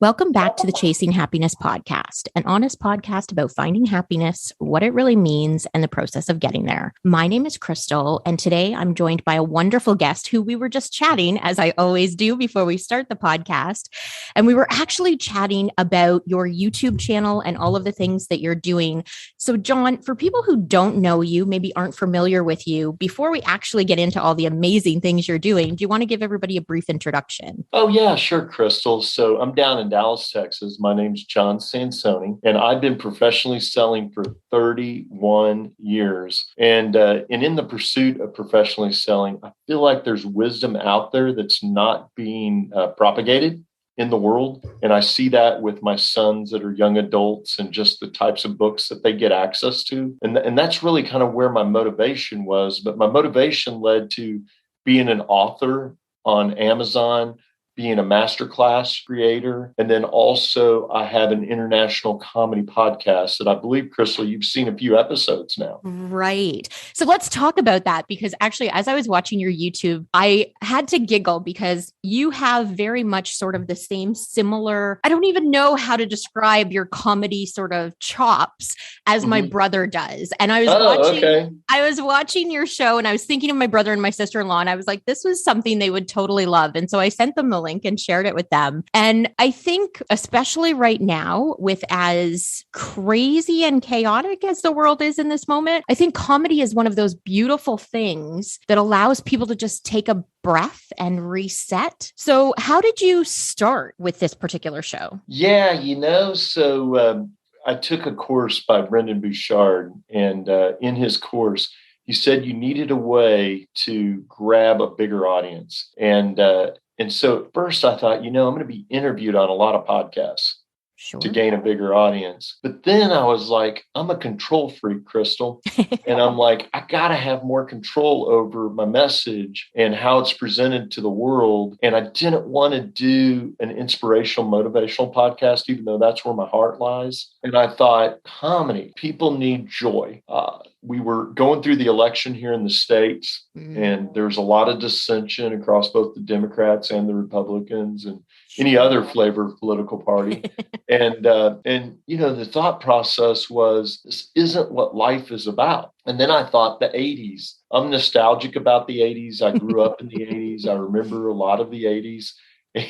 Welcome back to the Chasing Happiness podcast, an honest podcast about finding happiness, what it really means, and the process of getting there. My name is Crystal, and today I'm joined by a wonderful guest who we were just chatting, as I always do before we start the podcast. And we were actually chatting about your YouTube channel and all of the things that you're doing. So, John, for people who don't know you, maybe aren't familiar with you, before we actually get into all the amazing things you're doing, do you want to give everybody a brief introduction? Oh, yeah, sure, Crystal. So I'm down in Dallas, Texas. My name's John Sansone, and I've been professionally selling for 31 years. And in the pursuit of professionally selling, I feel like there's wisdom out there that's not being propagated in the world. And I see that with my sons that are young adults and just the types of books that they get access to. And that's really kind of where my motivation was. But my motivation led to being an author on Amazon, being a masterclass creator. And then also I have an international comedy podcast that I believe, Crystal, you've seen a few episodes now. Right. So let's talk about that, because actually, as I was watching your YouTube, I had to giggle because you have very much sort of the same similar, I don't even know how to describe your comedy sort of chops as my brother does. And I was watching your show and I was thinking of my brother and my sister-in-law, and I was like, this was something they would totally love. And so I sent them the link and shared it with them. And I think, especially right now, with as crazy and chaotic as the world is in this moment, I think comedy is one of those beautiful things that allows people to just take a breath and reset. So how did you start with this particular show? Yeah, I took a course by Brendan Bouchard, and in his course, he said you needed a way to grab a bigger audience. And so at first I thought, I'm going to be interviewed on a lot of podcasts to gain a bigger audience. But then I was like, I'm a control freak, Crystal. And I'm like, I got to have more control over my message and how it's presented to the world. And I didn't want to do an inspirational, motivational podcast, even though that's where my heart lies. And I thought, comedy, people need joy. We were going through the election here in the States, and there's a lot of dissension across both the Democrats and the Republicans and any other flavor of political party. And the thought process was, this isn't what life is about. And then I thought the 80s. I'm nostalgic about the 80s. I grew up in the 80s. I remember a lot of the 80s.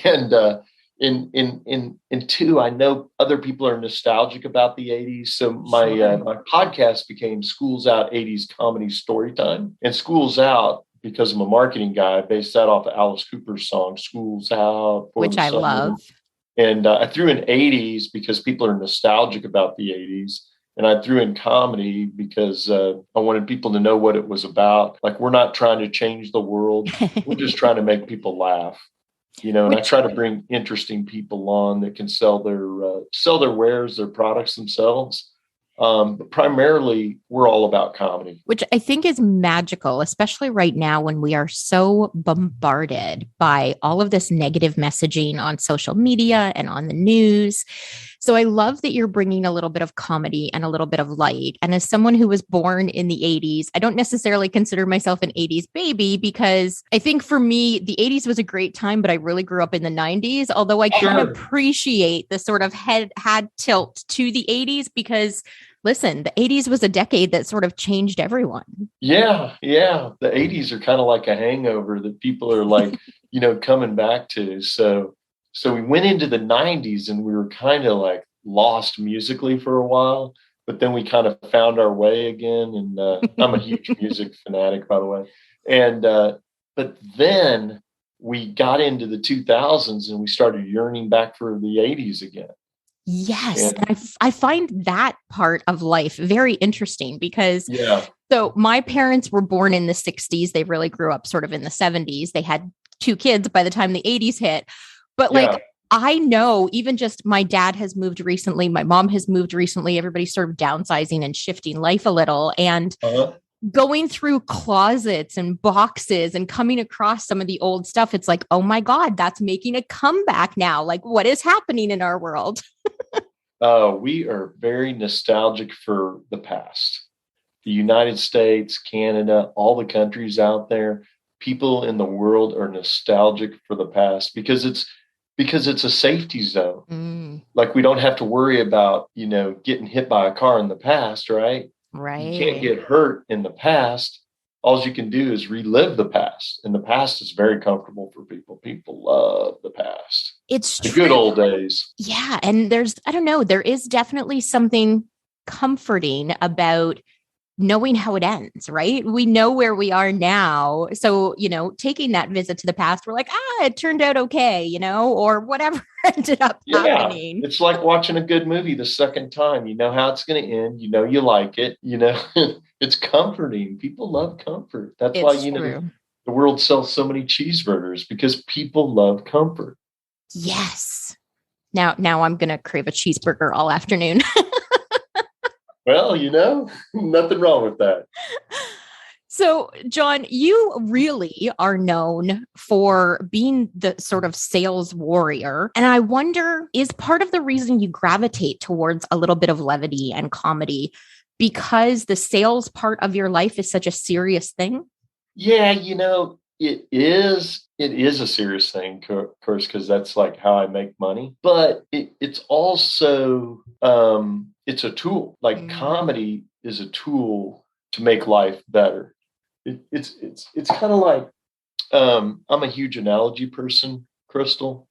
And in two, I know other people are nostalgic about the 80s. So my podcast became Schools Out 80s Comedy Storytime. And Schools Out, because I'm a marketing guy, I based that off of Alice Cooper's song, Schools Out. Which I love. And I threw in 80s because people are nostalgic about the 80s. And I threw in comedy because I wanted people to know what it was about. Like, we're not trying to change the world. We're just trying to make people laugh. And I try to bring interesting people on that can sell their wares, their products themselves. But primarily, we're all about comedy. Which I think is magical, especially right now when we are so bombarded by all of this negative messaging on social media and on the news. So I love that you're bringing a little bit of comedy and a little bit of light. And as someone who was born in the 80s, I don't necessarily consider myself an 80s baby, because I think for me, the 80s was a great time, but I really grew up in the 90s, although I can appreciate the sort of had tilt to the 80s because, listen, the 80s was a decade that sort of changed everyone. Yeah. The 80s are kind of like a hangover that people are like, coming back to. So we went into the 90s and we were kind of like lost musically for a while, but then we kind of found our way again. And I'm a huge music fanatic, by the way. And but then we got into the 2000s and we started yearning back for the 80s again. Yes. And I find that part of life very interesting because so my parents were born in the 60s. They really grew up sort of in the 70s. They had 2 kids by the time the 80s hit. But I know even just my dad has moved recently. My mom has moved recently. Everybody's sort of downsizing and shifting life a little. And going through closets and boxes and coming across some of the old stuff, it's like, oh my God, that's making a comeback now. Like, what is happening in our world? We are very nostalgic for the past. The United States, Canada, all the countries out there, people in the world are nostalgic for the past because because it's a safety zone. Mm, Like we don't have to worry about, getting hit by a car in the past, right? You can't right. get hurt in the past. All you can do is relive the past. And the past is very comfortable for people. People love the past. It's The good true. old days. Yeah. And I don't know, there is definitely something comforting about knowing how it ends, right? We know where we are now. So, taking that visit to the past, we're like, it turned out okay, or whatever ended up Yeah. happening. It's like watching a good movie the second time. You know how it's going to end. You know you like it. It's comforting. People love comfort. That's why, It's true. the world sells so many cheeseburgers because people love comfort. Yes. Now I'm going to crave a cheeseburger all afternoon. Well, nothing wrong with that. So, John, you really are known for being the sort of sales warrior. And I wonder, is part of the reason you gravitate towards a little bit of levity and comedy because the sales part of your life is such a serious thing? Yeah, it is a serious thing, of course, because that's like how I make money. But it's also it's a tool. Like comedy is a tool to make life better. It's kind of like I'm a huge analogy person, Crystal.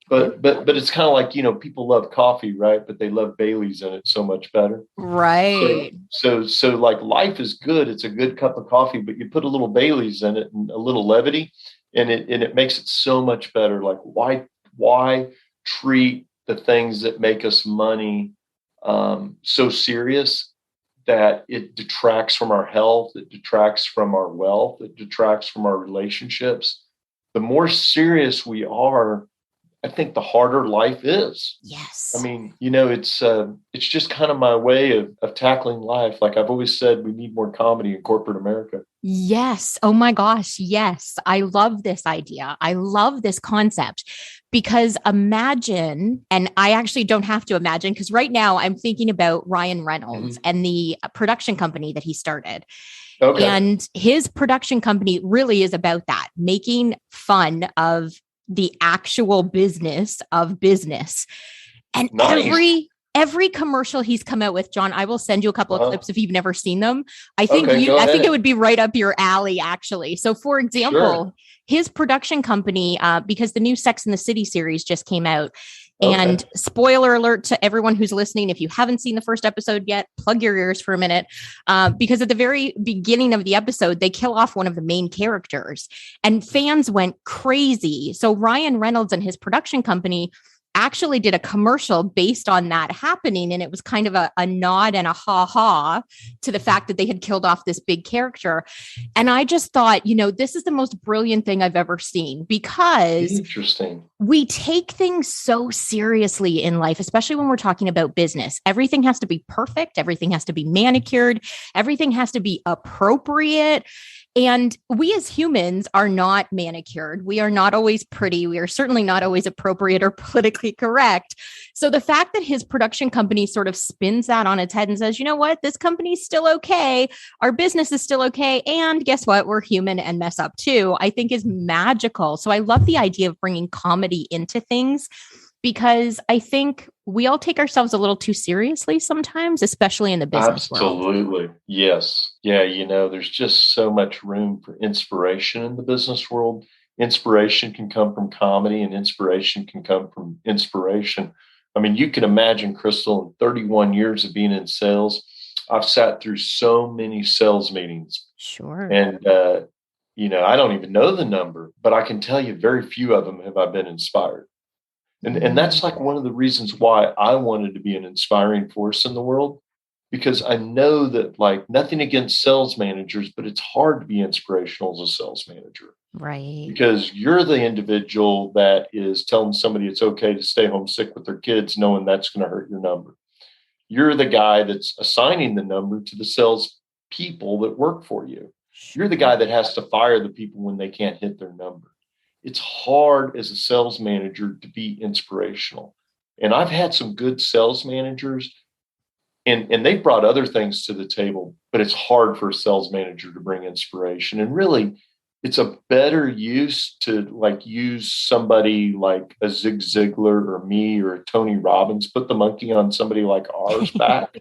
But it's kind of like, people love coffee, right? But they love Bailey's in it so much better. Right. So like life is good. It's a good cup of coffee, but you put a little Bailey's in it and a little levity, and it makes it so much better. Like why treat the things that make us money so serious that it detracts from our health, it detracts from our wealth, it detracts from our relationships. The more serious we are, I think the harder life is. Yes. I mean, it's just kind of my way of tackling life. Like I've always said, we need more comedy in corporate America. Yes. Oh my gosh. Yes. I love this idea. I love this concept because imagine, and I actually don't have to imagine because right now I'm thinking about Ryan Reynolds and the production company that he started. Okay. And his production company really is about that, making fun of the actual business of business. And Nice. every commercial he's come out with, John, I will send you a couple of clips if you've never seen them. I think it would be right up your alley, actually. So, for example, his production company, because the new Sex and the City series just came out. And spoiler alert to everyone who's listening, if you haven't seen the first episode yet, plug your ears for a minute, because at the very beginning of the episode, they kill off one of the main characters and fans went crazy. So Ryan Reynolds and his production company actually did a commercial based on that happening. And it was kind of a nod and a ha-ha to the fact that they had killed off this big character. And I just thought, this is the most brilliant thing I've ever seen because we take things so seriously in life, especially when we're talking about business. Everything has to be perfect. Everything has to be manicured. Everything has to be appropriate. And we as humans are not manicured. We are not always pretty. We are certainly not always appropriate or politically correct. So the fact that his production company sort of spins that on its head and says, you know what, this company's still okay. Our business is still okay. And guess what? We're human and mess up too, I think is magical. So I love the idea of bringing comedy into things because I think we all take ourselves a little too seriously sometimes, especially in the business world. Absolutely. Yes. Yeah. There's just so much room for inspiration in the business world. Inspiration can come from comedy and inspiration can come from inspiration. I mean, you can imagine, Crystal, in 31 years of being in sales, I've sat through so many sales meetings. Sure. And, I don't even know the number, but I can tell you very few of them have I been inspired. And that's like one of the reasons why I wanted to be an inspiring force in the world, because I know that, like, nothing against sales managers, but it's hard to be inspirational as a sales manager. Right. Because you're the individual that is telling somebody it's okay to stay home sick with their kids, knowing that's going to hurt your number. You're the guy that's assigning the number to the sales people that work for you. You're the guy that has to fire the people when they can't hit their number. It's hard as a sales manager to be inspirational. And I've had some good sales managers and they've brought other things to the table, but it's hard for a sales manager to bring inspiration. And really, it's a better use to like use somebody like a Zig Ziglar or me or a Tony Robbins, put the monkey on somebody like ours back.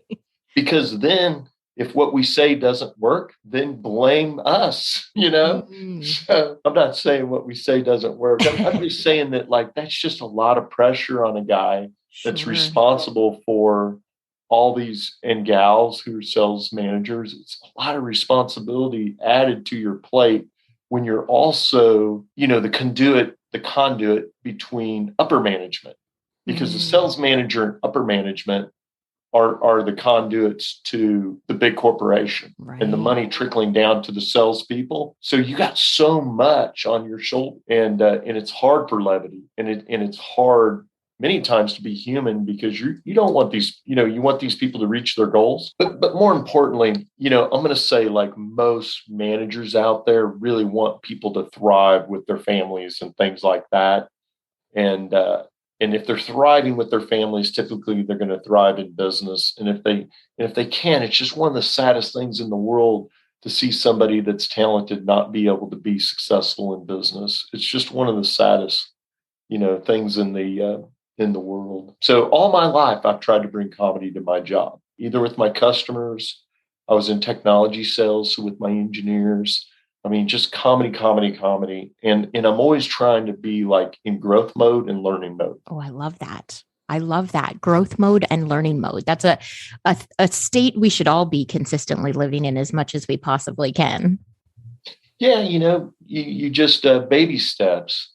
Because then if what we say doesn't work, then blame us, you know? So I'm not saying what we say doesn't work. I'm just saying that like that's just a lot of pressure on a guy that's responsible for all these and gals who are sales managers. It's a lot of responsibility added to your plate when you're also, you know, the conduit between upper management, because the sales manager and upper management are the conduits to the big corporation and the money trickling down to the salespeople. So you got so much on your shoulder, and it's hard for levity, and it's hard many times to be human, because you don't want these, you know, you want these people to reach their goals. But more importantly, you know, I'm going to say like most managers out there really want people to thrive with their families and things like that. And if they're thriving with their families, typically they're going to thrive in business. And if they can, it's just one of the saddest things in the world to see somebody that's talented not be able to be successful in business. It's just one of the saddest, you know, things in the world. So all my life, I've tried to bring comedy to my job, either with my customers. I was in technology sales, so with my engineers. I mean, just comedy. And I'm always trying to be like in growth mode and learning mode. Oh, I love that. I love that. Growth mode and learning mode. That's a state we should all be consistently living in as much as we possibly can. Yeah, you know, you just baby steps.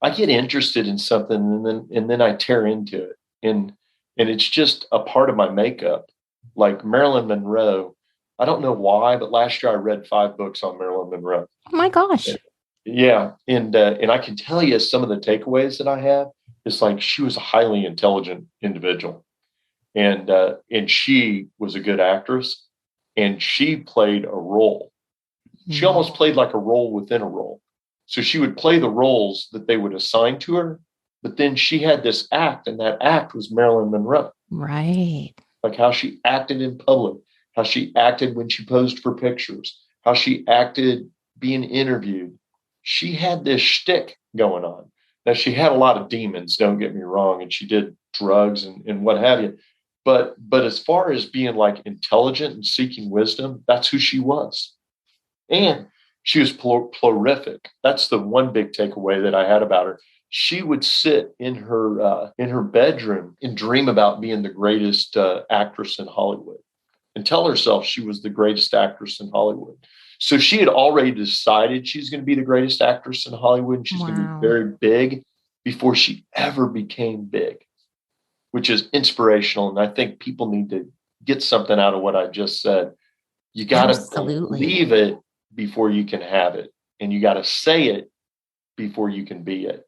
I get interested in something and then I tear into it. And it's just a part of my makeup. Like Marilyn Monroe. I don't know why, but last year I read 5 books on Marilyn Monroe. Oh my gosh. Yeah. And I can tell you some of the takeaways that I have. It's like she was a highly intelligent individual, and she was a good actress, and she played a role. She almost played like a role within a role. So she would play the roles that they would assign to her, but then she had this act, and that act was Marilyn Monroe. Right. Like how she acted in public, how she acted when she posed for pictures, how she acted being interviewed. She had this shtick going on. Now, she had a lot of demons, don't get me wrong, and she did drugs and what have you. But as far as being like intelligent and seeking wisdom, that's who she was. And she was prolific. That's the one big takeaway that I had about her. She would sit in her bedroom and dream about being the greatest actress in Hollywood, and tell herself she was the greatest actress in Hollywood. So she had already decided she's going to be the greatest actress in Hollywood, and she's going to be very big before she ever became big, which is inspirational. And I think people need to get something out of what I just said. You got to believe it before you can have it, and you got to say it before you can be it.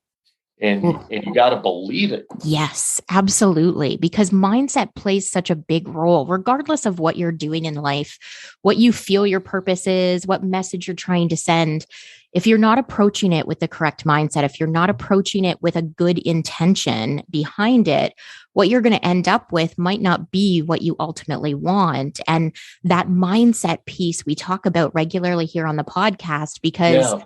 And you got to believe it. Yes, absolutely. Because mindset plays such a big role, regardless of what you're doing in life, what you feel your purpose is, what message you're trying to send. If you're not approaching it with the correct mindset, if you're not approaching it with a good intention behind it, what you're going to end up with might not be what you ultimately want. And that mindset piece we talk about regularly here on the podcast, because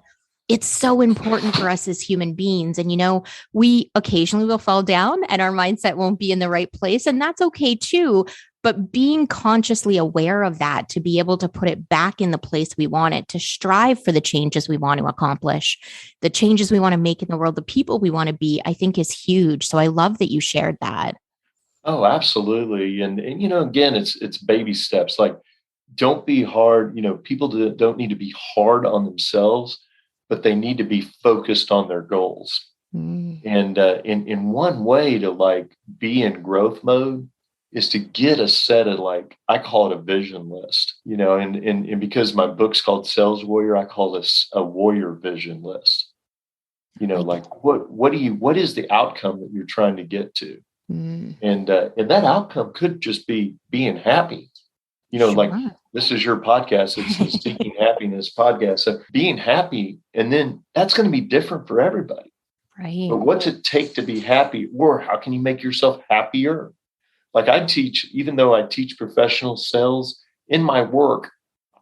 it's so important for us as human beings. And, you know, we occasionally will fall down and our mindset won't be in the right place. And that's okay too. But being consciously aware of that, to be able to put it back in the place we want it, to strive for the changes we want to accomplish, the changes we want to make in the world, the people we want to be, I think is huge. So I love that you shared that. Oh, absolutely. And you know, again, it's baby steps. Like, don't be hard. You know, people don't need to be hard on themselves, but they need to be focused on their goals. And in one way to like be in growth mode is to get a set of, like, I call it a vision list, you know, and because my book's called Sales Warrior, I call this a warrior vision list. You know, like what is the outcome that you're trying to get to? And that outcome could just be being happy. You know, like this is your podcast. It's the Seeking Happiness podcast. So being happy, and then that's going to be different for everybody. Right. But what's it take to be happy? Or how can you make yourself happier? Like I teach, even though I teach professional sales in my work,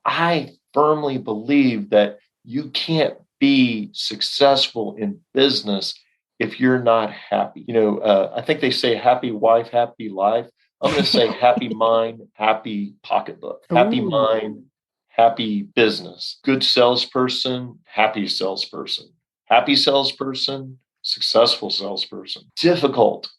I firmly believe that you can't be successful in business if you're not happy. I think they say happy wife, happy life. I'm going to say happy mind, happy pocketbook, happy Ooh. mind, happy business. Good salesperson, happy salesperson. Happy salesperson, successful salesperson. Difficult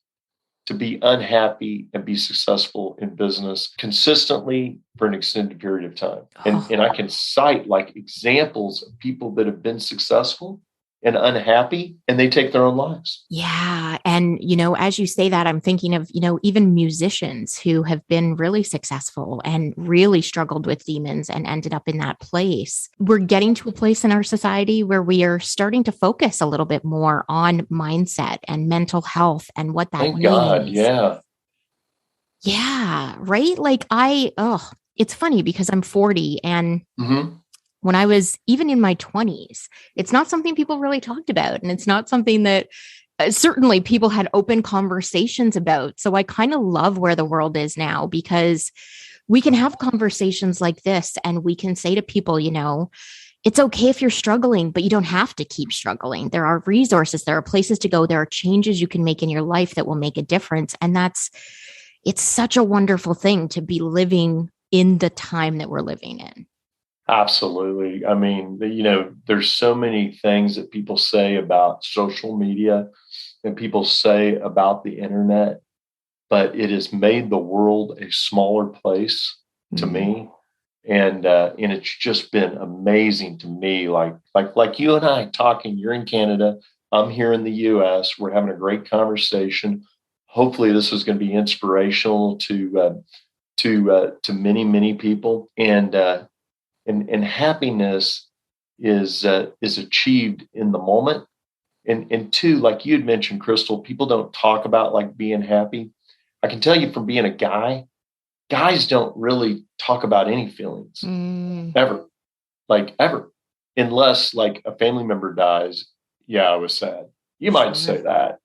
to be unhappy and be successful in business consistently for an extended period of time. And I can cite like examples of people that have been successful and unhappy, and they take their own lives. Yeah. And, as you say that, I'm thinking of, even musicians who have been really successful and really struggled with demons and ended up in that place. We're getting to a place in our society where we are starting to focus a little bit more on mindset and mental health and what that Thank means. God. Yeah. Yeah. Right. Like it's funny because I'm 40 and when I was even in my 20s, it's not something people really talked about. And it's not something that certainly people had open conversations about. So I kind of love where the world is now because we can have conversations like this and we can say to people, it's okay if you're struggling, but you don't have to keep struggling. There are resources, there are places to go, there are changes you can make in your life that will make a difference. And it's such a wonderful thing to be living in the time that we're living in. Absolutely. I mean, there's so many things that people say about social media and people say about the internet, but it has made the world a smaller place to me. And it's just been amazing to me. Like you and I talking, you're in Canada, I'm here in the US, we're having a great conversation. Hopefully this is going to be inspirational to many, many people. And happiness is achieved in the moment. And two, like you had mentioned, Crystal, people don't talk about like being happy. I can tell you from being a guy, guys don't really talk about any feelings ever, unless like a family member dies. Yeah, I was sad. You might say that.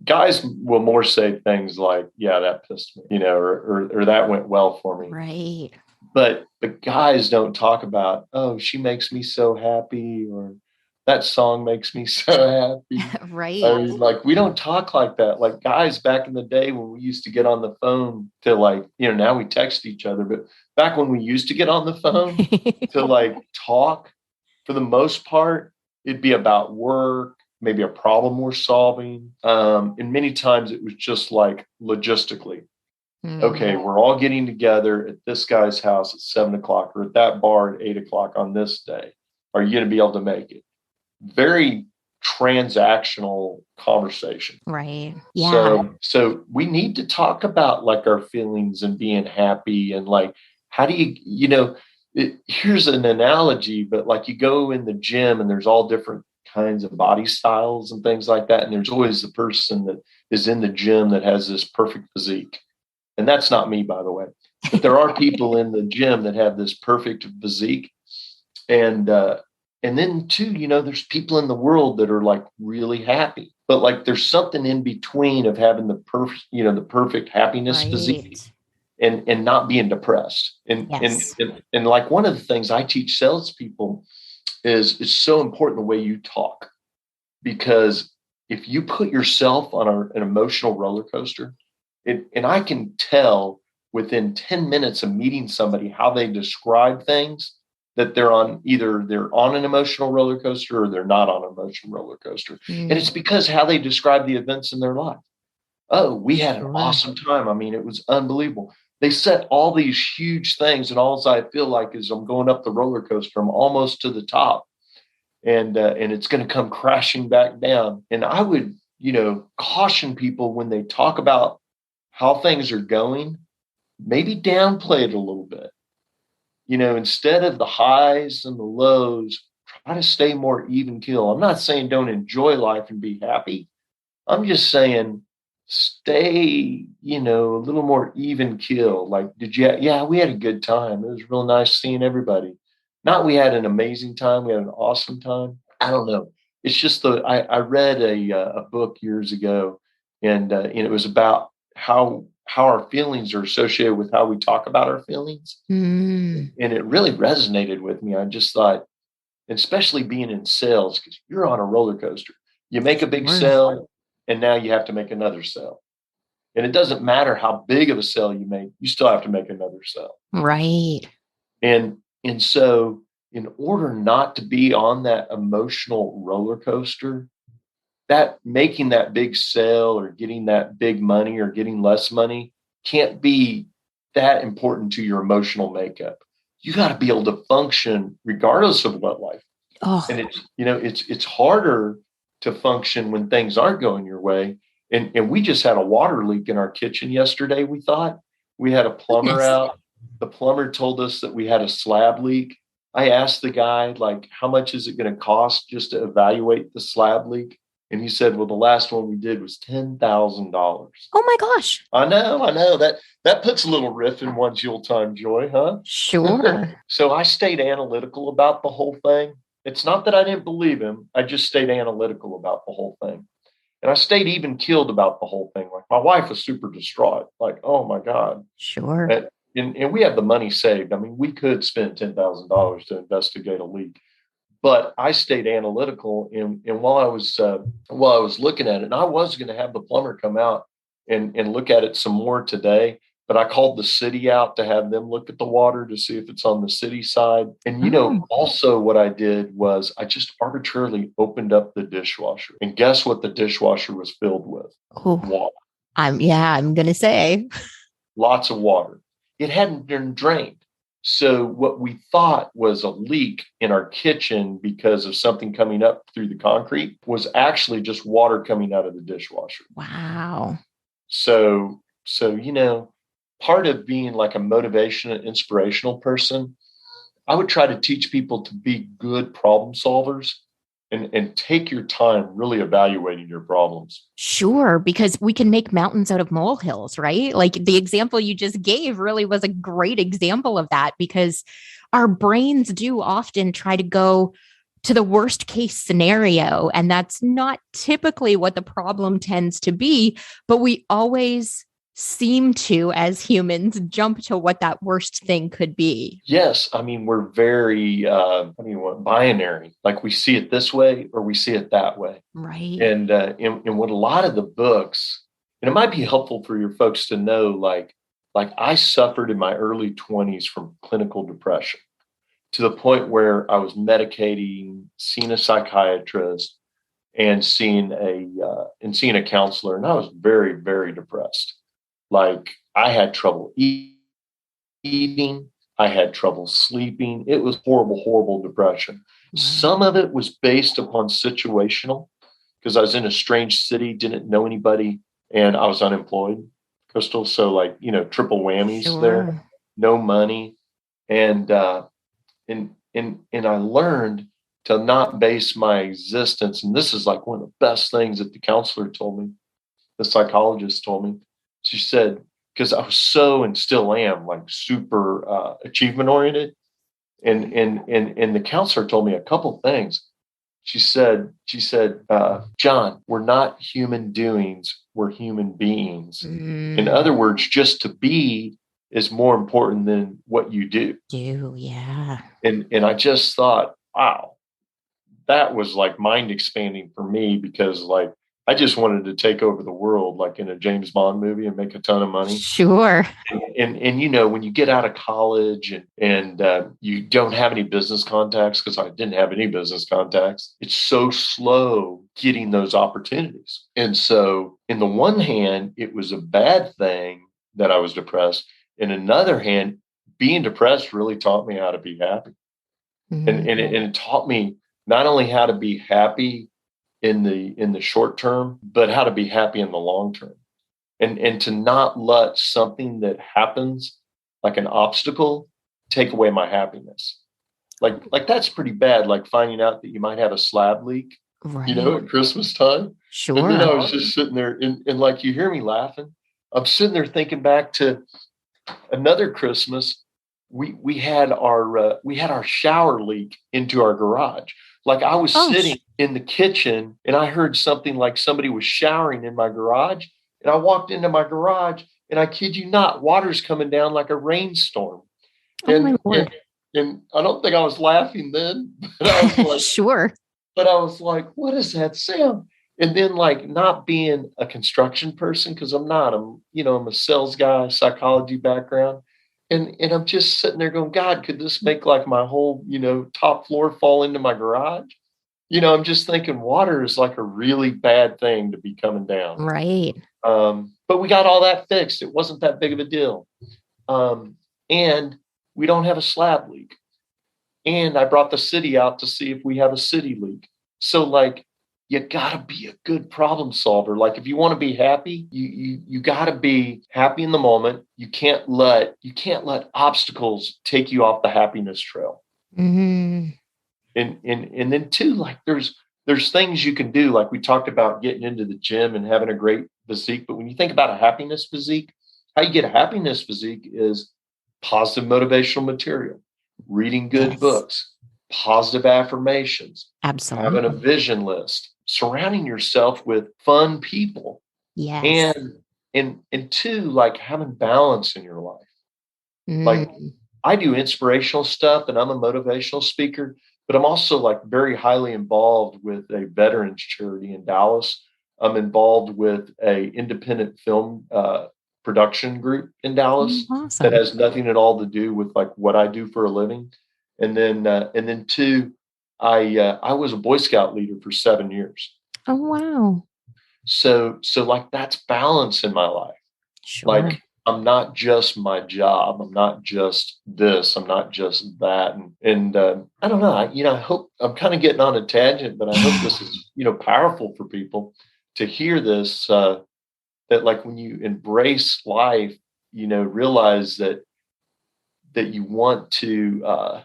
Guys will more say things like, yeah, that pissed me, or that went well for me. Right. But guys don't talk about, oh, she makes me so happy, or that song makes me so happy. Right. I mean, like, we don't talk like that. Like guys back in the day when we used to get on the phone to like, now we text each other, but back when we used to get on the phone to like talk, for the most part, it'd be about work, maybe a problem we're solving. And many times it was just like logistically. Okay, we're all getting together at this guy's house at 7:00 or at that bar at 8:00 on this day. Are you going to be able to make it? Very transactional conversation. Right. Yeah. So we need to talk about like our feelings and being happy and like, how do here's an analogy, but like you go in the gym and there's all different kinds of body styles and things like that. And there's always the person that is in the gym that has this perfect physique. And that's not me, by the way. But there are people in the gym that have this perfect physique. And then too, there's people in the world that are like really happy. But like there's something in between of having the perfect happiness physique and not being depressed. And like one of the things I teach salespeople is it's so important the way you talk. Because if you put yourself on an emotional roller coaster, and I can tell within 10 minutes of meeting somebody how they describe things, that they're on an emotional roller coaster or they're not on an emotional roller coaster. And it's because how they describe the events in their life. Oh, we had an awesome time. I mean, it was unbelievable. They set all these huge things, and all I feel like is I'm going up the roller coaster. I'm almost to the top, and it's going to come crashing back down. And I would, caution people when they talk about how things are going, maybe downplay it a little bit. Instead of the highs and the lows, try to stay more even keel. I'm not saying don't enjoy life and be happy. I'm just saying stay, a little more even keel. Like, yeah, we had a good time. It was real nice seeing everybody. Not we had an amazing time. We had an awesome time. I don't know. It's just I read a book years ago, and it was about how our feelings are associated with how we talk about our feelings. And it really resonated with me. I just thought, and especially being in sales, because you're on a roller coaster. You make a big sale, and now you have to make another sale. And it doesn't matter how big of a sale you make, you still have to make another sale. Right. And so in order not to be on that emotional roller coaster, that making that big sale or getting that big money or getting less money can't be that important to your emotional makeup. You got to be able to function regardless of what life. Oh. And it's harder to function when things aren't going your way. And we just had a water leak in our kitchen yesterday. We thought we had a plumber out. The plumber told us that we had a slab leak. I asked the guy, like, how much is it going to cost just to evaluate the slab leak? And he said, well, the last one we did was $10,000. Oh my gosh. I know that puts a little riff in one's Yuletime joy, huh? Sure. So I stayed analytical about the whole thing. It's not that I didn't believe him. I just stayed analytical about the whole thing. And I stayed even keeled about the whole thing. Like, my wife was super distraught. Like, oh my God. Sure. And we have the money saved. I mean, we could spend $10,000 to investigate a leak, but I stayed analytical. And while I was looking at it, and I was going to have the plumber come out and look at it some more today, but I called the city out to have them look at the water to see if it's on the city side. And, also what I did was I just arbitrarily opened up the dishwasher. And guess what the dishwasher was filled with? Water. I'm going to say. Lots of water. It hadn't been drained. So what we thought was a leak in our kitchen because of something coming up through the concrete was actually just water coming out of the dishwasher. Wow. So, part of being like a motivation and inspirational person, I would try to teach people to be good problem solvers and take your time really evaluating your problems. Sure, because we can make mountains out of molehills, right? Like the example you just gave really was a great example of that, because our brains do often try to go to the worst case scenario. And that's not typically what the problem tends to be, but we always seem to, as humans, jump to what that worst thing could be. Yes. I mean, we're very, binary. Like, we see it this way or we see it that way. Right. And in what a lot of the books, and it might be helpful for your folks to know, like I suffered in my early 20s from clinical depression to the point where I was medicating, seeing a psychiatrist, and seeing a counselor. And I was very, very depressed. Like, I had trouble eating. I had trouble sleeping. It was horrible, horrible depression. Wow. Some of it was based upon situational, because I was in a strange city, didn't know anybody, and I was unemployed, Crystal. So, triple whammies there, no money. And I learned to not base my existence. And this is like one of the best things that the counselor told me, the psychologist told me. She said, because I was so, and still am, like, super achievement oriented. And the counselor told me a couple things. She said, John, we're not human doings, we're human beings. In other words, just to be is more important than what you do. Yeah. And I just thought, wow, that was like mind expanding for me, because like I just wanted to take over the world, like in a James Bond movie, and make a ton of money. Sure. And when you get out of college and you don't have any business contacts, because I didn't have any business contacts, it's so slow getting those opportunities. And so, in the one hand, it was a bad thing that I was depressed. In another hand, being depressed really taught me how to be happy. Mm-hmm. And it taught me not only how to be happy in the short term, but how to be happy in the long term, and to not let something that happens, like an obstacle, take away my happiness. Like that's pretty bad. Like finding out that you might have a slab leak, right, at Christmas time. Sure. And then I was just sitting there, and like, you hear me laughing. I'm sitting there thinking back to another Christmas. We had our shower leak into our garage. Like, I was sitting in the kitchen and I heard something like somebody was showering in my garage. And I walked into my garage, and I kid you not, water's coming down like a rainstorm. Oh, my Lord. And I don't think I was laughing then, but I was like, Sure. what does that sound? And then like not being a construction person, because I'm not, I'm a sales guy, psychology background. And I'm just sitting there going, God, could this make like my whole, top floor fall into my garage? I'm just thinking water is like a really bad thing to be coming down. Right. But we got all that fixed. It wasn't that big of a deal. And we don't have a slab leak. And I brought the city out to see if we have a city leak. So like, you gotta be a good problem solver. Like if you want to be happy, you gotta be happy in the moment. You can't let obstacles take you off the happiness trail. Mm-hmm. And then too, like there's things you can do. Like we talked about getting into the gym and having a great physique. But when you think about a happiness physique, how you get a happiness physique is positive motivational material, reading good books, positive affirmations, Absolutely. having a vision list, surrounding yourself with fun people. Yes. And two, like having balance in your life. Like I do inspirational stuff and I'm a motivational speaker, but I'm also like very highly involved with a veterans charity in Dallas. I'm involved with a independent film production group in Dallas Awesome. that has nothing at all to do with like what I do for a living. And then two, I was a Boy Scout leader for 7 years. Oh, wow. So like that's balance in my life. Sure. Like I'm not just my job. I'm not just this. I'm not just that. And I don't know. I hope I'm kind of getting on a tangent, but I hope this is, powerful for people to hear this, that like when you embrace life, realize that you want to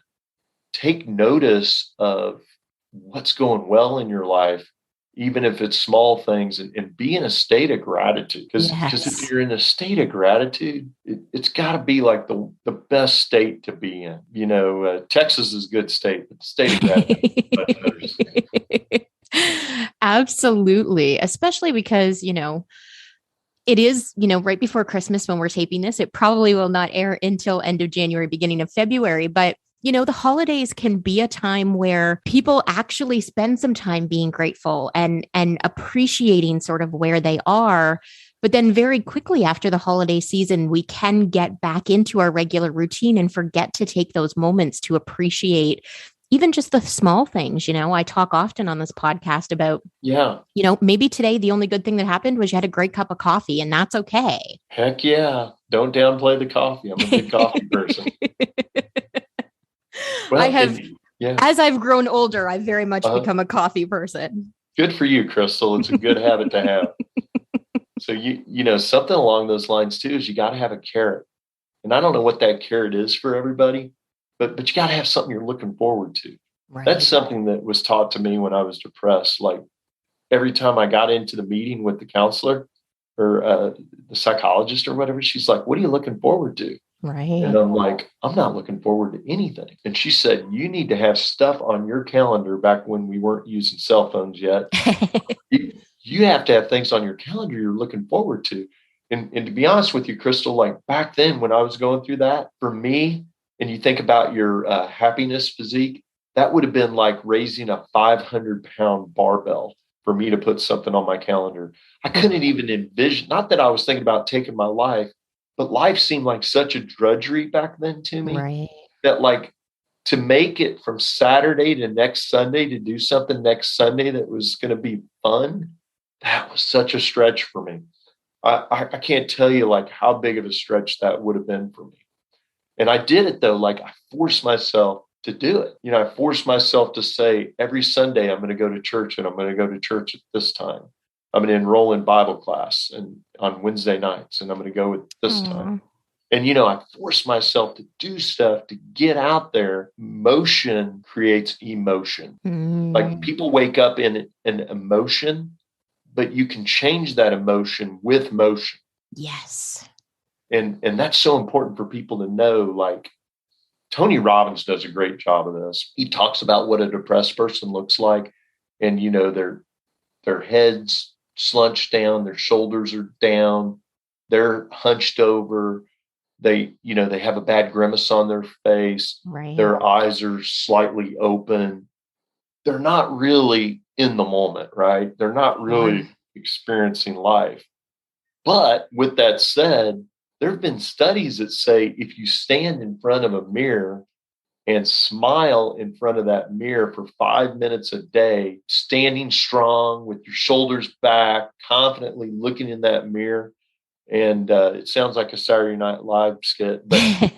take notice of what's going well in your life, even if it's small things, and be in a state of gratitude. Because if you're in a state of gratitude, it's got to be like the best state to be in. Texas is a good state, but the state of gratitude is a much better state. Absolutely. Especially because, it is, right before Christmas when we're taping this. It probably will not air until end of January, beginning of February. But, the holidays can be a time where people actually spend some time being grateful and appreciating sort of where they are. But then very quickly after the holiday season, we can get back into our regular routine and forget to take those moments to appreciate even just the small things. I talk often on this podcast about, maybe today the only good thing that happened was you had a great cup of coffee, and that's okay. Heck yeah. Don't downplay the coffee. I'm a big coffee person. Well, as I've grown older, I've very much become a coffee person. Good for you, Crystal. It's a good habit to have. So something along those lines too is you got to have a carrot. And I don't know what that carrot is for everybody, but you got to have something you're looking forward to. Right. That's something that was taught to me when I was depressed. Like every time I got into the meeting with the counselor or the psychologist or whatever, she's like, "What are you looking forward to?" Right. And I'm like, "I'm not looking forward to anything." And she said, "You need to have stuff on your calendar." Back when we weren't using cell phones yet. You have to have things on your calendar you're looking forward to. And to be honest with you, Crystal, like back then when I was going through that, for me, and you think about your happiness physique, that would have been like raising a 500-pound barbell for me to put something on my calendar. I couldn't even envision, not that I was thinking about taking my life, but life seemed like such a drudgery back then to me. Right. That like to make it from Saturday to next Sunday, to do something next Sunday that was going to be fun, that was such a stretch for me. I can't tell you like how big of a stretch that would have been for me. And I did it though. Like I forced myself to do it. I forced myself to say every Sunday I'm going to go to church, and I'm going to go to church at this time. I'm going to enroll in Bible class and on Wednesday nights, and I'm going to go at this time. And, I forced myself to do stuff to get out there. Motion creates emotion. Like people wake up in an emotion, but you can change that emotion with motion. Yes. And that's so important for people to know. Like Tony Robbins does a great job of this. He talks about what a depressed person looks like. And, their heads slunched down, their shoulders are down, they're hunched over, they have a bad grimace on their face. Right. Their eyes are slightly open. They're not really in the moment, right? They're not really experiencing life. But with that said, there have been studies that say if you stand in front of a mirror and smile in front of that mirror for 5 minutes a day, standing strong with your shoulders back, confidently looking in that mirror. And it sounds like a Saturday Night Live skit, but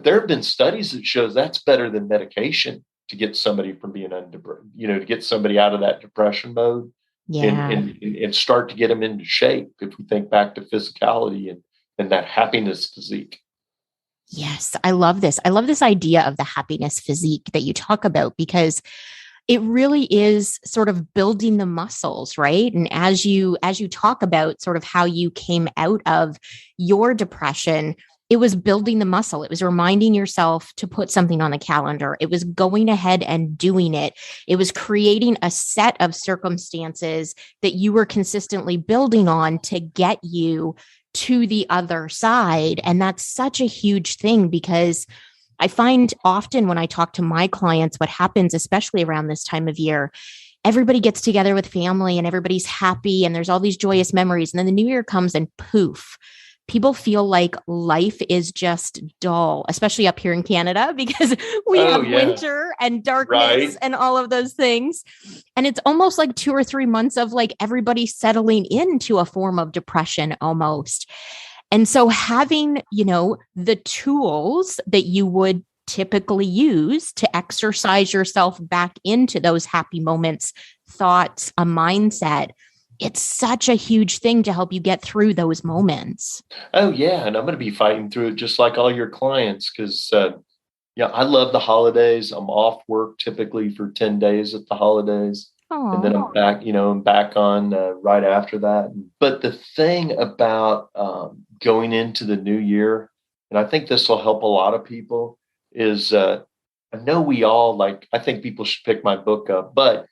there have been studies that shows that's better than medication to get somebody from being to get somebody out of that depression mode and start to get them into shape. If we think back to physicality and that happiness physique. Yes, I love this. I love this idea of the happiness physique that you talk about, because it really is sort of building the muscles, right? And as you talk about sort of how you came out of your depression, it was building the muscle. It was reminding yourself to put something on the calendar. It was going ahead and doing it. It was creating a set of circumstances that you were consistently building on to get you to the other side. And that's such a huge thing, because I find often when I talk to my clients, what happens, especially around this time of year, everybody gets together with family and everybody's happy and there's all these joyous memories. And then the new year comes and poof, people feel like life is just dull, especially up here in Canada, because we have winter and darkness and all of those things. And it's almost like 2 or 3 months of like everybody settling into a form of depression almost. And so having, the tools that you would typically use to exercise yourself back into those happy moments, thoughts, a mindset, it's such a huge thing to help you get through those moments. Oh, yeah. And I'm going to be fighting through it just like all your clients, because, I love the holidays. I'm off work typically for 10 days at the holidays. Aww. And then I'm back on right after that. But the thing about going into the new year, and I think this will help a lot of people, is I know we all I think people should pick my book up, but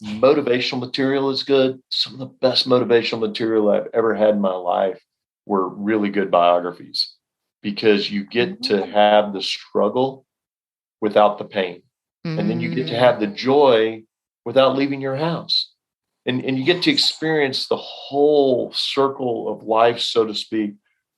motivational material is good. Some of the best motivational material I've ever had in my life were really good biographies, because you get to have the struggle without the pain. And then you get to have the joy without leaving your house. And you get to experience the whole circle of life, so to speak,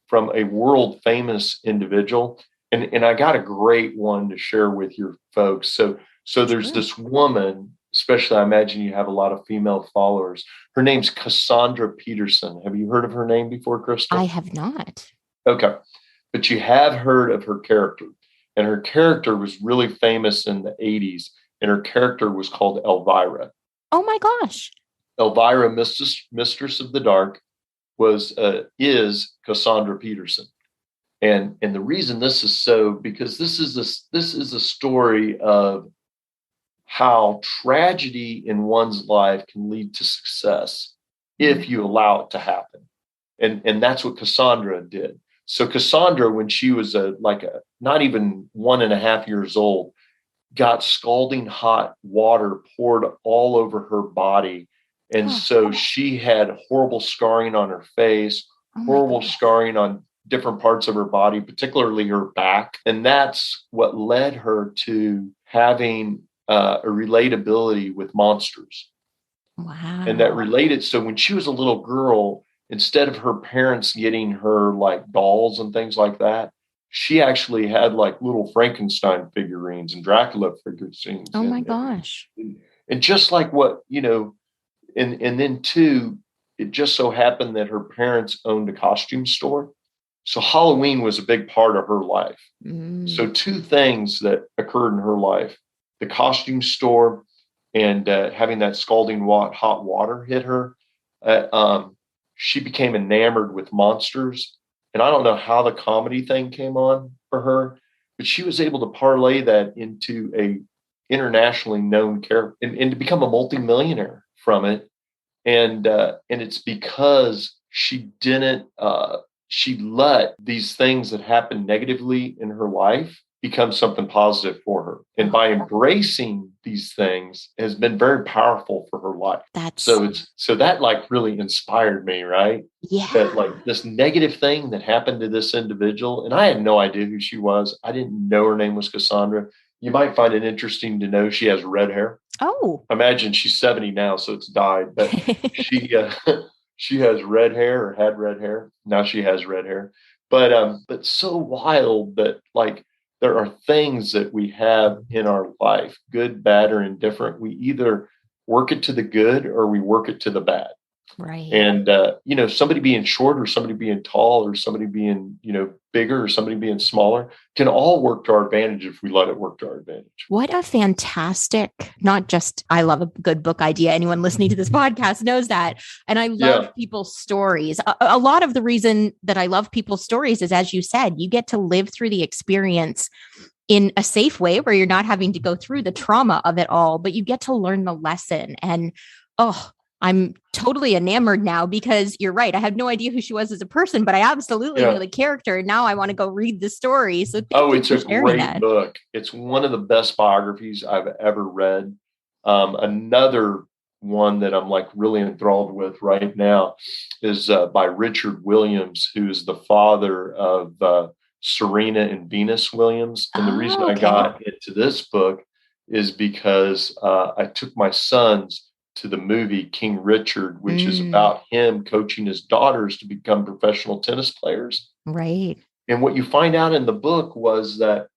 from a world famous individual. And I got a great one to share with your folks. So there's this woman, especially I imagine you have a lot of female followers. Her name's Cassandra Peterson. Have you heard of her name before, Crystal? I have not. Okay. But you have heard of her character. And her character was really famous in the 80s. And her character was called Elvira. Oh my gosh. Elvira, Mistress of the Dark, is Cassandra Peterson. And the reason this is so, because this is a story of how tragedy in one's life can lead to success if you allow it to happen. And that's what Cassandra did. So Cassandra, when she was not even 1.5 years old, got scalding hot water poured all over her body. And so she had horrible scarring on her face, horrible scarring on different parts of her body, particularly her back. And that's what led her to having a relatability with monsters. Wow. And that related. So when she was a little girl, instead of her parents getting her like dolls and things like that, she actually had like little Frankenstein figurines and Dracula figurines. Oh my gosh. And just like what, and then too, it just so happened that her parents owned a costume store. So Halloween was a big part of her life. So 2 things that occurred in her life: the costume store and having that scalding hot water hit her. She became enamored with monsters. And I don't know how the comedy thing came on for her, but she was able to parlay that into a internationally known character and to become a multimillionaire from it. And it's because she didn't, she let these things that happened negatively in her life become something positive for her. And by embracing these things has been very powerful for her life. So that like really inspired me, right? Yeah. That like this negative thing that happened to this individual, and I had no idea who she was. I didn't know her name was Cassandra. You might find it interesting to know she has red hair. Oh. Imagine she's 70 now, so it's dyed, but she has red hair or had red hair. Now she has red hair. But so wild that like there are things that we have in our life, good, bad, or indifferent. We either work it to the good or we work it to the bad. Right. And, somebody being short or somebody being tall or somebody being, bigger or somebody being smaller can all work to our advantage if we let it work to our advantage. What a fantastic, not just, I love a good book idea. Anyone listening to this podcast knows that. And I love people's stories. A lot of the reason that I love people's stories is, as you said, you get to live through the experience in a safe way where you're not having to go through the trauma of it all, but you get to learn the lesson. And, I'm totally enamored now because you're right. I had no idea who she was as a person, but I absolutely know the character. And now I want to go read the story. So it's a great book. It's one of the best biographies I've ever read. Another one that I'm like really enthralled with right now is by Richard Williams, who's the father of Serena and Venus Williams. And the reason I got into this book is because I took my sons to the movie King Richard, which is about him coaching his daughters to become professional tennis players. Right. And what you find out in the book was that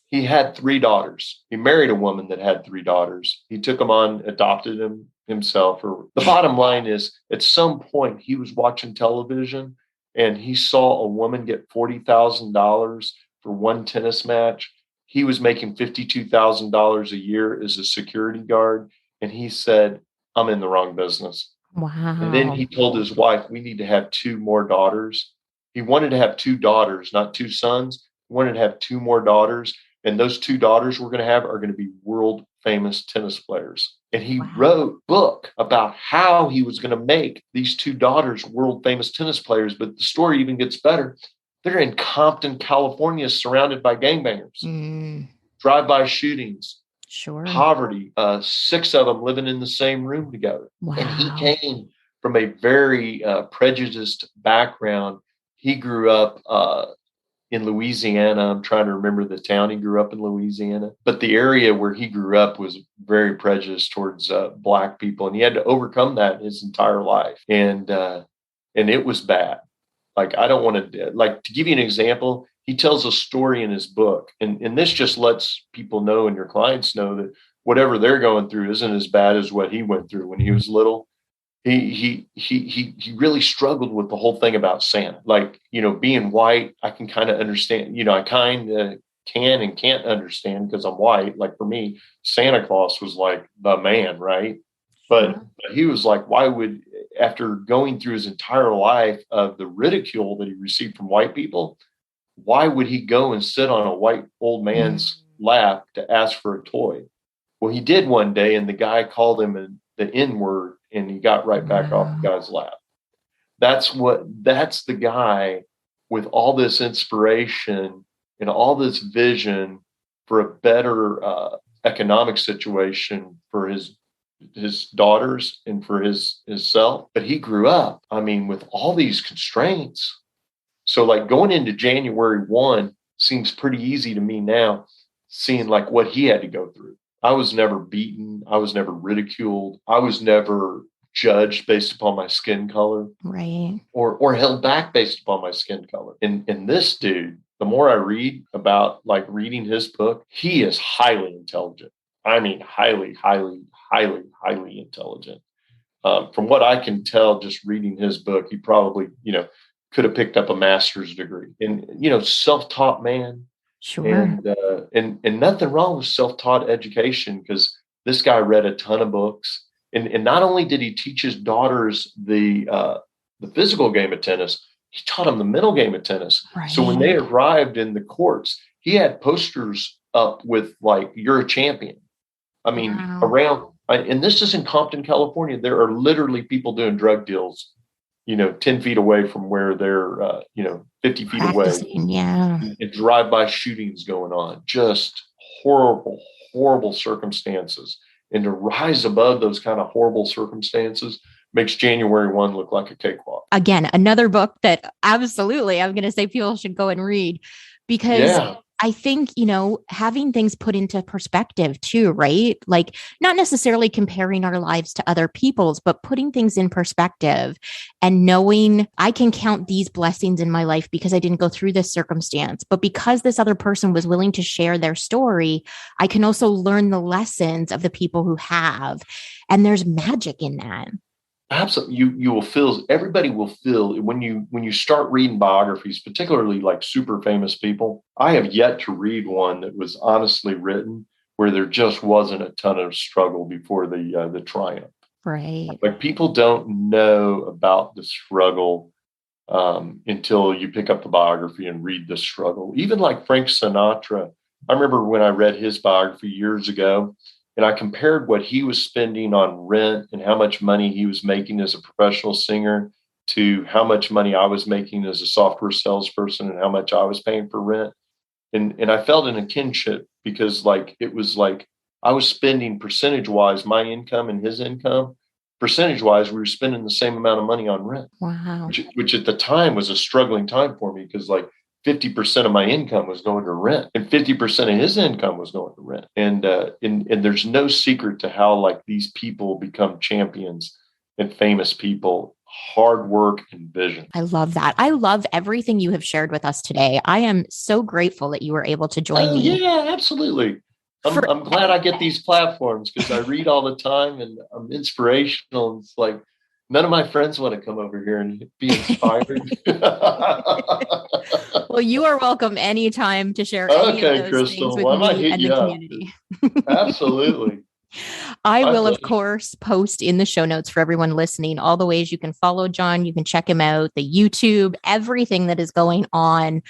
he had 3 daughters. He married a woman that had 3 daughters. He took them on, adopted them himself. Or the bottom line is, at some point, he was watching television and he saw a woman get $40,000 for one tennis match. He was making $52,000 a year as a security guard. And he said, I'm in the wrong business. Wow. And then he told his wife, we need to have 2 more daughters. He wanted to have 2 daughters, not 2 sons. He wanted to have 2 more daughters. And those 2 daughters we're going to have are going to be world famous tennis players. And he wrote a book about how he was going to make these 2 daughters world famous tennis players. But the story even gets better. They're in Compton, California, surrounded by gangbangers, drive-by shootings. Sure. Poverty, 6 of them living in the same room together. Wow. And he came from a very prejudiced background. He grew up in Louisiana. I'm trying to remember the town. He grew up in Louisiana. But the area where he grew up was very prejudiced towards Black people. And he had to overcome that his entire life. And it was bad. Like, I don't want to, like, to give you an example, he tells a story in his book, and this just lets people know and your clients know that whatever they're going through isn't as bad as what he went through when he was little. He really struggled with the whole thing about Santa. Like, being white, I can kind of understand. I kind of can and can't understand because I'm white. Like, for me, Santa Claus was like the man, right? But he was like, why would, after going through his entire life of the ridicule that he received from white people, why would he go and sit on a white old man's lap to ask for a toy? Well, he did one day, and the guy called him the N-word, and he got right back off the guy's lap. That's the guy with all this inspiration and all this vision for a better economic situation for his daughters and for himself. But he grew up, with all these constraints. So like going into January 1 seems pretty easy to me now, seeing like what he had to go through. I was never beaten. I was never ridiculed. I was never judged based upon my skin color. Right. Or held back based upon my skin color. And this dude, the more I read about like reading his book, he is highly intelligent. Highly, highly, highly, highly intelligent. From what I can tell, just reading his book, he probably, could have picked up a master's degree. And, self-taught man. Sure. And nothing wrong with self-taught education, because this guy read a ton of books. And not only did he teach his daughters the physical game of tennis, he taught them the mental game of tennis. Right. So when they arrived in the courts, he had posters up with like, "You're a champion." Wow. Around, and this is in Compton, California. There are literally people doing drug deals, 10 feet away from where they're, 50 feet away. Yeah. And drive-by shootings going on, just horrible, horrible circumstances. And to rise above those kind of horrible circumstances makes January 1 look like a cakewalk. Again, another book that absolutely I'm going to say people should go and read, because I think, having things put into perspective too, right? Like not necessarily comparing our lives to other people's, but putting things in perspective and knowing I can count these blessings in my life because I didn't go through this circumstance. But because this other person was willing to share their story, I can also learn the lessons of the people who have. And there's magic in that. Absolutely. You will feel, everybody will feel when you start reading biographies, particularly like super famous people. I have yet to read one that was honestly written where there just wasn't a ton of struggle before the triumph. Right. Like people don't know about the struggle until you pick up the biography and read the struggle. Even like Frank Sinatra. I remember when I read his biography years ago, and I compared what he was spending on rent and how much money he was making as a professional singer to how much money I was making as a software salesperson and how much I was paying for rent. And I felt in a kinship because it was like I was spending percentage wise my income and his income. Percentage wise, we were spending the same amount of money on rent. Wow. Which at the time was a struggling time for me because 50% of my income was going to rent and 50% of his income was going to rent. And there's no secret to how these people become champions and famous people, hard work and vision. I love that. I love everything you have shared with us today. I am so grateful that you were able to join me. Yeah, absolutely. I'm glad I get these platforms because I read all the time and I'm inspirational. It's like, none of my friends want to come over here and be inspired. Well, you are welcome anytime to share any of those Crystal. things with me and the community. Absolutely. I will, of course, post in the show notes for everyone listening all the ways you can follow John. You can check him out, the YouTube, everything that is going on.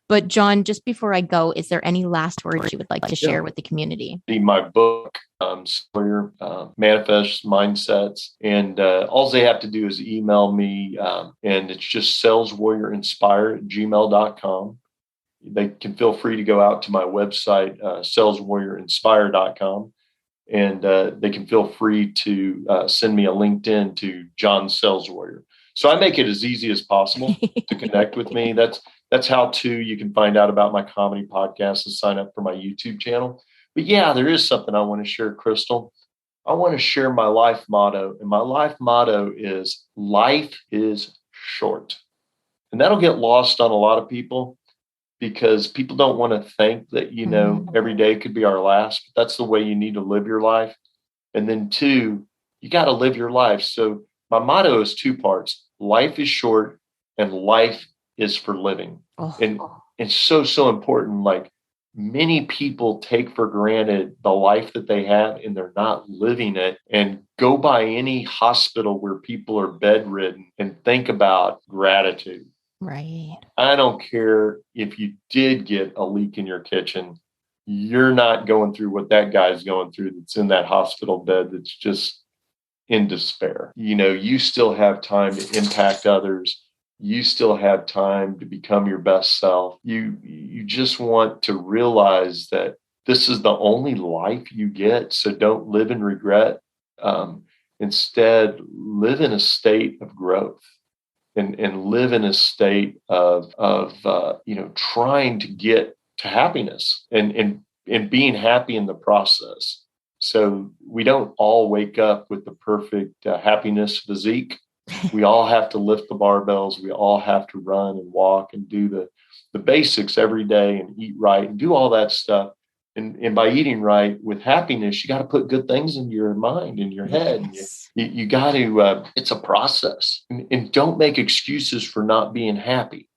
But John, just before I go, is there any last words you would like to share with the community? My book, Manifest Mindsets, and all they have to do is email me, and it's just saleswarriorinspire@gmail.com. They can feel free to go out to my website, saleswarriorinspire.com, and they can feel free to send me a LinkedIn to John Sales Warrior. So I make it as easy as possible to connect with me. That's how too you can find out about my comedy podcast and sign up for my YouTube channel. But yeah, there is something I want to share, Crystal. I want to share my life motto. And my life motto is life is short. And that'll get lost on a lot of people because people don't want to think that, every day could be our last. But that's the way you need to live your life. And then two, you got to live your life. So my motto is two parts. Life is short and life is for living. And it's so important. Many people take for granted the life that they have and they're not living it. And go by any hospital where people are bedridden and think about gratitude. Right. I don't care if you did get a leak in your kitchen. You're not going through what that guy's going through that's in that hospital bed that's just in despair. You still have time to impact others. You still have time to become your best self. You just want to realize that this is the only life you get. So don't live in regret. Instead, live in a state of growth and live in a state of trying to get to happiness and being happy in the process. So we don't all wake up with the perfect happiness physique. We all have to lift the barbells. We all have to run and walk and do the basics every day and eat right and do all that stuff. And by eating right with happiness, you got to put good things in your mind, in your head. Yes. You got to, it's a process. And don't make excuses for not being happy.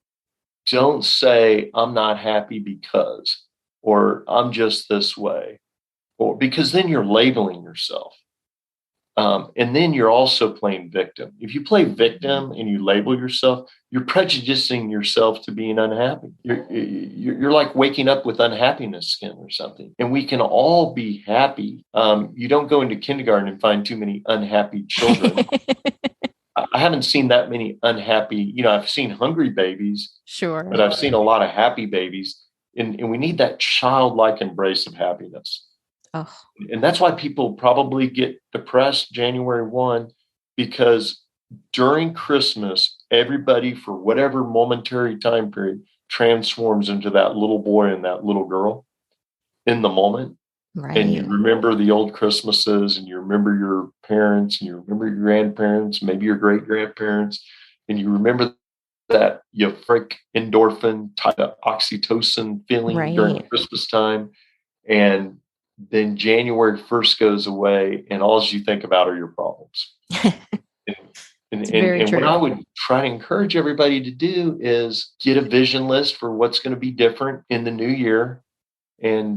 Don't say, I'm not happy because, or I'm just this way, or because then you're labeling yourself. And then you're also playing victim. If you play victim and you label yourself, you're prejudicing yourself to being unhappy. You're like waking up with unhappiness skin or something. And we can all be happy. You don't go into kindergarten and find too many unhappy children. I haven't seen that many unhappy, I've seen hungry babies, Sure. but I've seen a lot of happy babies. And we need that childlike embrace of happiness. Oh. And that's why people probably get depressed January 1, because during Christmas, everybody, for whatever momentary time period, transforms into that little boy and that little girl in the moment. Right. And you remember the old Christmases, and you remember your parents, and you remember your grandparents, maybe your great grandparents, and you remember that euphoric endorphin type of oxytocin feeling during Christmas time. And then January 1st goes away, and all you think about are your problems. And what I would try to encourage everybody to do is get a vision list for what's going to be different in the new year. And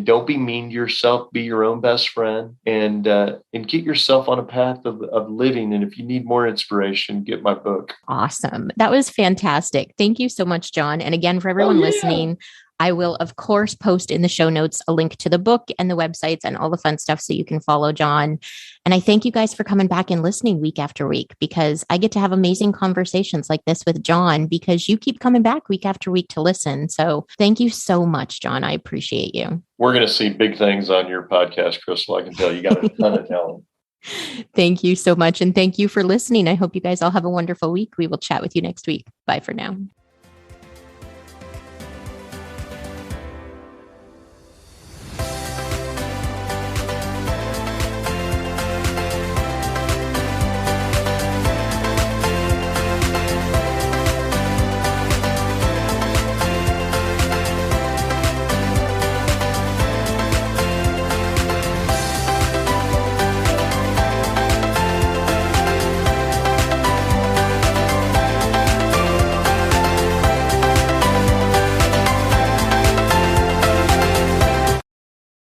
don't be mean to yourself. Be your own best friend, and get yourself on a path of living. And if you need more inspiration, get my book. Awesome. That was fantastic. Thank you so much, John. And again, for everyone listening, I will, of course, post in the show notes a link to the book and the websites and all the fun stuff so you can follow John. And I thank you guys for coming back and listening week after week, because I get to have amazing conversations like this with John because you keep coming back week after week to listen. So thank you so much, John. I appreciate you. We're going to see big things on your podcast, Crystal. I can tell you got a ton of talent. Thank you so much. And thank you for listening. I hope you guys all have a wonderful week. We will chat with you next week. Bye for now.